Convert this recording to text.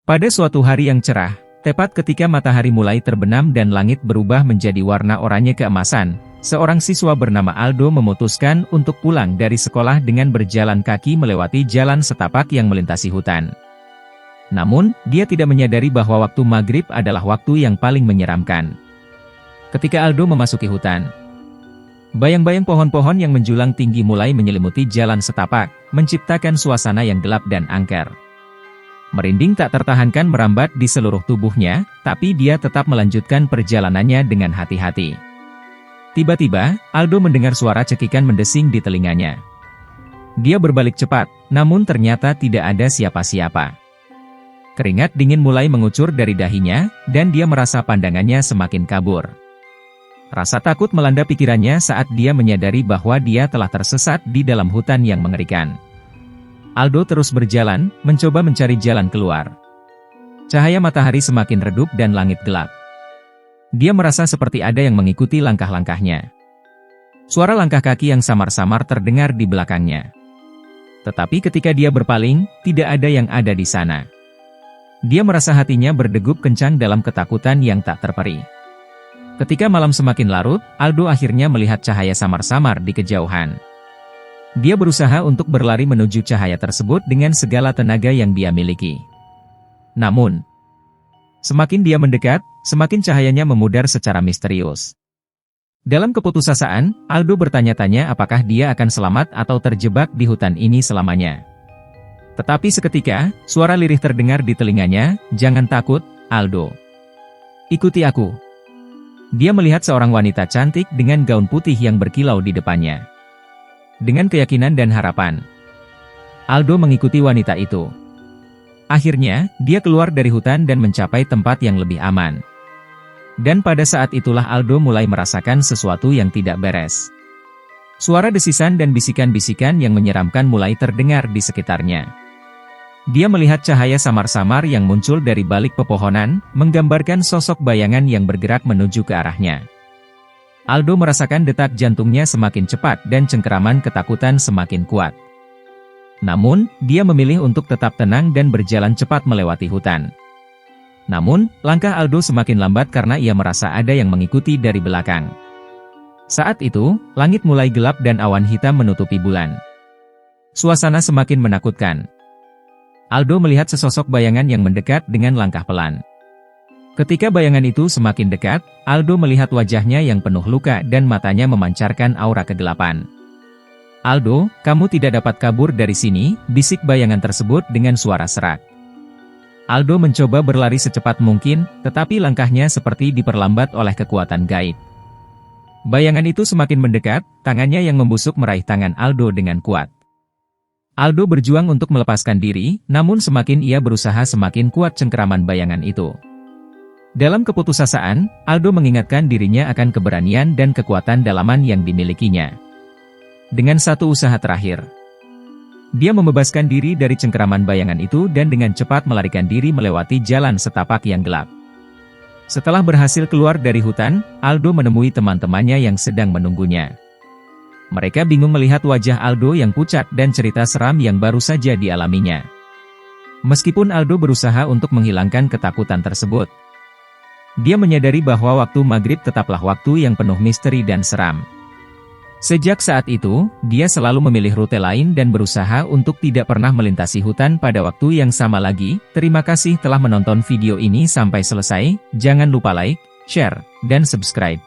Pada suatu hari yang cerah, tepat ketika matahari mulai terbenam dan langit berubah menjadi warna oranye keemasan, seorang siswa bernama Aldo memutuskan untuk pulang dari sekolah dengan berjalan kaki melewati jalan setapak yang melintasi hutan. Namun, dia tidak menyadari bahwa waktu maghrib adalah waktu yang paling menyeramkan. Ketika Aldo memasuki hutan, bayang-bayang pohon-pohon yang menjulang tinggi mulai menyelimuti jalan setapak, menciptakan suasana yang gelap dan angker. Merinding tak tertahankan merambat di seluruh tubuhnya, tapi dia tetap melanjutkan perjalanannya dengan hati-hati. Tiba-tiba, Aldo mendengar suara cekikan mendesing di telinganya. Dia berbalik cepat, namun ternyata tidak ada siapa-siapa. Keringat dingin mulai mengucur dari dahinya, dan dia merasa pandangannya semakin kabur. Rasa takut melanda pikirannya saat dia menyadari bahwa dia telah tersesat di dalam hutan yang mengerikan. Aldo terus berjalan, mencoba mencari jalan keluar. Cahaya matahari semakin redup dan langit gelap. Dia merasa seperti ada yang mengikuti langkah-langkahnya. Suara langkah kaki yang samar-samar terdengar di belakangnya. Tetapi ketika dia berpaling, tidak ada yang ada di sana. Dia merasa hatinya berdegup kencang dalam ketakutan yang tak terperi. Ketika malam semakin larut, Aldo akhirnya melihat cahaya samar-samar di kejauhan. Dia berusaha untuk berlari menuju cahaya tersebut dengan segala tenaga yang dia miliki. Namun, semakin dia mendekat, semakin cahayanya memudar secara misterius. Dalam keputusasaan, Aldo bertanya-tanya apakah dia akan selamat atau terjebak di hutan ini selamanya. Tetapi seketika, suara lirih terdengar di telinganya, "Jangan takut, Aldo. Ikuti aku." Dia melihat seorang wanita cantik dengan gaun putih yang berkilau di depannya. Dengan keyakinan dan harapan, Aldo mengikuti wanita itu. Akhirnya, dia keluar dari hutan dan mencapai tempat yang lebih aman. Dan pada saat itulah Aldo mulai merasakan sesuatu yang tidak beres. Suara desisan dan bisikan-bisikan yang menyeramkan mulai terdengar di sekitarnya. Dia melihat cahaya samar-samar yang muncul dari balik pepohonan, menggambarkan sosok bayangan yang bergerak menuju ke arahnya. Aldo merasakan detak jantungnya semakin cepat dan cengkeraman ketakutan semakin kuat. Namun, dia memilih untuk tetap tenang dan berjalan cepat melewati hutan. Namun, langkah Aldo semakin lambat karena ia merasa ada yang mengikuti dari belakang. Saat itu, langit mulai gelap dan awan hitam menutupi bulan. Suasana semakin menakutkan. Aldo melihat sesosok bayangan yang mendekat dengan langkah pelan. Ketika bayangan itu semakin dekat, Aldo melihat wajahnya yang penuh luka dan matanya memancarkan aura kegelapan. "Aldo, kamu tidak dapat kabur dari sini," bisik bayangan tersebut dengan suara serak. Aldo mencoba berlari secepat mungkin, tetapi langkahnya seperti diperlambat oleh kekuatan gaib. Bayangan itu semakin mendekat, tangannya yang membusuk meraih tangan Aldo dengan kuat. Aldo berjuang untuk melepaskan diri, namun semakin ia berusaha semakin kuat cengkeraman bayangan itu. Dalam keputusasaan, Aldo mengingatkan dirinya akan keberanian dan kekuatan dalaman yang dimilikinya. Dengan satu usaha terakhir, dia membebaskan diri dari cengkeraman bayangan itu dan dengan cepat melarikan diri melewati jalan setapak yang gelap. Setelah berhasil keluar dari hutan, Aldo menemui teman-temannya yang sedang menunggunya. Mereka bingung melihat wajah Aldo yang pucat dan cerita seram yang baru saja dialaminya. Meskipun Aldo berusaha untuk menghilangkan ketakutan tersebut, dia menyadari bahwa waktu maghrib tetaplah waktu yang penuh misteri dan seram. Sejak saat itu, dia selalu memilih rute lain dan berusaha untuk tidak pernah melintasi hutan pada waktu yang sama lagi. Terima kasih telah menonton video ini sampai selesai. Jangan lupa like, share, dan subscribe.